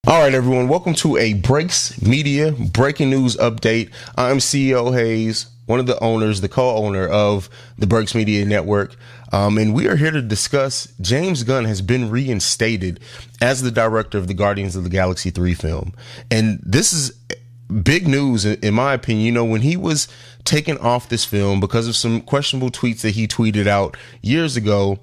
All right, everyone. Welcome to a Breaks Media breaking news update. I'm CEO Haize, one of the owners, the co-owner of the Breaks Media Network. And we are here to discuss James Gunn has been reinstated as the director of the Guardians of the Galaxy 3 film. And this is big news, in my opinion. You know, when he was taken off this film because of some questionable tweets that he tweeted out years ago,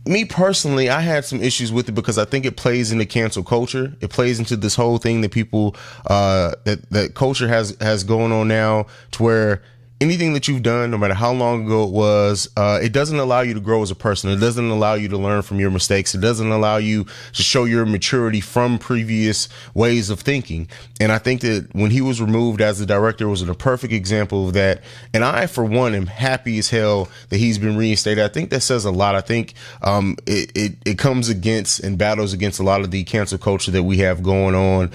me personally, I had some issues with it because I think it plays into cancel culture. It plays into this whole thing that people, that culture has going on now, to where anything that you've done, no matter how long ago it was, it doesn't allow you to grow as a person. It doesn't allow you to learn from your mistakes. It doesn't allow you to show your maturity from previous ways of thinking. And I think that when he was removed as the director was a perfect example of that. And I, for one, am happy as hell that he's been reinstated. I think that says a lot. I think it comes against and battles against a lot of the cancel culture that we have going on.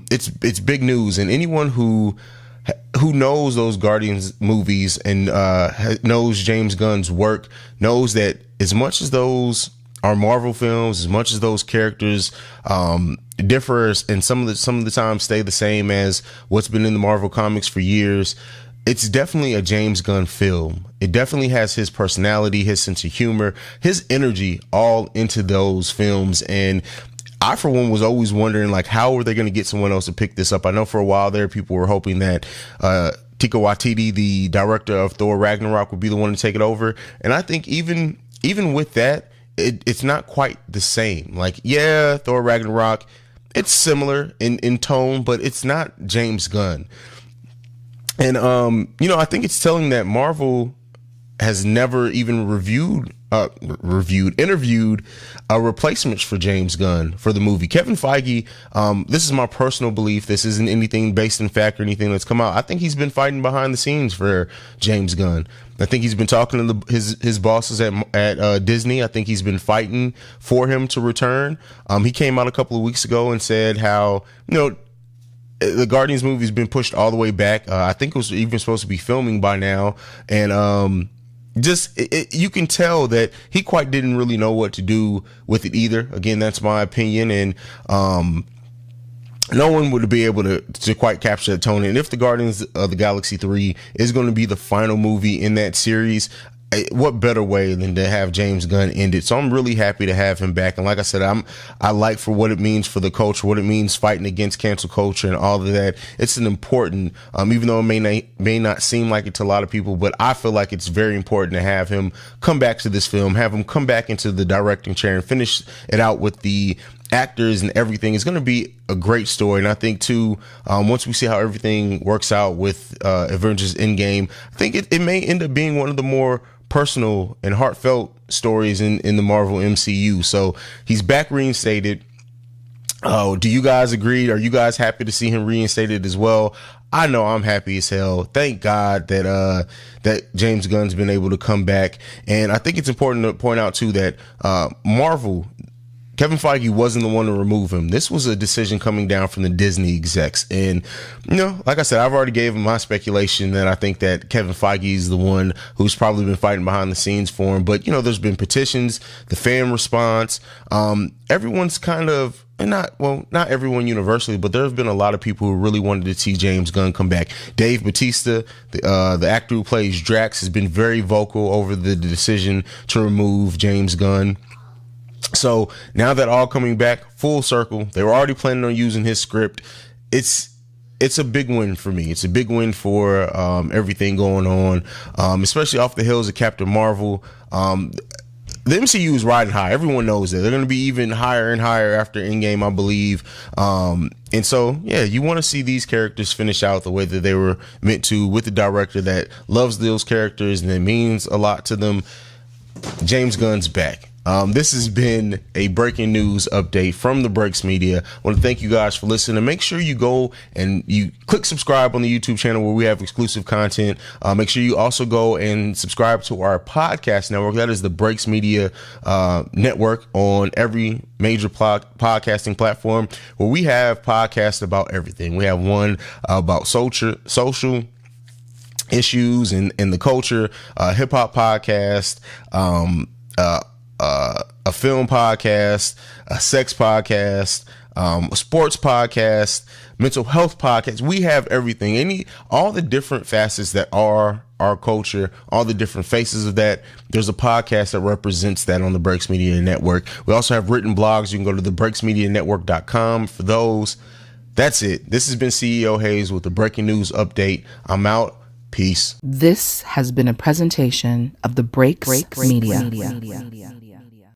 It's big news, and anyone who knows those Guardians movies and knows James Gunn's work knows that as much as those are Marvel films, as much as those characters differ and some of the time stay the same as what's been in the Marvel comics for years, it's definitely a James Gunn film. It definitely has his personality, his sense of humor, his energy all into those films. And I, for one, was always wondering, like, how are they going to get someone else to pick this up? I know for a while there, people were hoping that Taika Waititi, the director of Thor Ragnarok, would be the one to take it over. And I think even with that, it's not quite the same. Like, yeah, Thor Ragnarok, it's similar in tone, but it's not James Gunn. And, I think it's telling that Marvel has never even interviewed replacements for James Gunn for the movie. Kevin Feige, this is my personal belief. This isn't anything based in fact or anything that's come out. I think he's been fighting behind the scenes for James Gunn. I think he's been talking to his bosses at Disney. I think he's been fighting for him to return. He came out a couple of weeks ago and said how, the Guardians movie's been pushed all the way back. I think it was even supposed to be filming by now. And, you can tell that he quite didn't really know what to do with it either. Again, that's my opinion. And, no one would be able to quite capture that tone. And if the Guardians of the Galaxy 3 is going to be the final movie in that series, what better way than to have James Gunn end it? So I'm really happy to have him back. And like I said, I like for what it means for the culture, what it means fighting against cancel culture and all of that. It's an important, even though it may not seem like it to a lot of people, but I feel like it's very important to have him come back to this film, have him come back into the directing chair and finish it out with the actors and everything. It's going to be a great story. And I think too, once we see how everything works out with Avengers Endgame, I think it may end up being one of the more personal and heartfelt stories in the Marvel MCU. So he's back reinstated. Oh, do you guys agree? Are you guys happy to see him reinstated as well? I know I'm happy as hell. Thank God that James Gunn's been able to come back. And I think it's important to point out too that Marvel, Kevin Feige wasn't the one to remove him. This was a decision coming down from the Disney execs. And, like I said, I've already gave him my speculation that I think that Kevin Feige is the one who's probably been fighting behind the scenes for him. But, there's been petitions, the fan response. Everyone's kind of, not everyone universally, but there have been a lot of people who really wanted to see James Gunn come back. Dave Bautista, the actor who plays Drax, has been very vocal over the decision to remove James Gunn. So now that all coming back full circle, they were already planning on using his script. It's a big win for me. It's a big win for everything going on, especially off the heels of Captain Marvel. The MCU is riding high. Everyone knows that. They're going to be even higher and higher after Endgame, I believe. And so, yeah, you want to see these characters finish out the way that they were meant to, with the director that loves those characters and it means a lot to them. James Gunn's back. This has been a breaking news update from the Breaks Media. I want to thank you guys for listening. And make sure you go and you click subscribe on the YouTube channel where we have exclusive content. Make sure you also go and subscribe to our podcast network. That is the Breaks Media network on every major podcasting platform, where we have podcasts about everything. We have one about social issues and the culture, hip hop podcast, a film podcast, a sex podcast, sports podcast, mental health podcast. We have everything, all the different facets that are our culture, all the different faces of that. There's a podcast that represents that on the Breaks Media Network. We also have written blogs. You can go to thebreaksmedianetwork.com for those. That's it. This has been CEO Haize with the breaking news update. I'm out. Peace. This has been a presentation of the Breaks Media.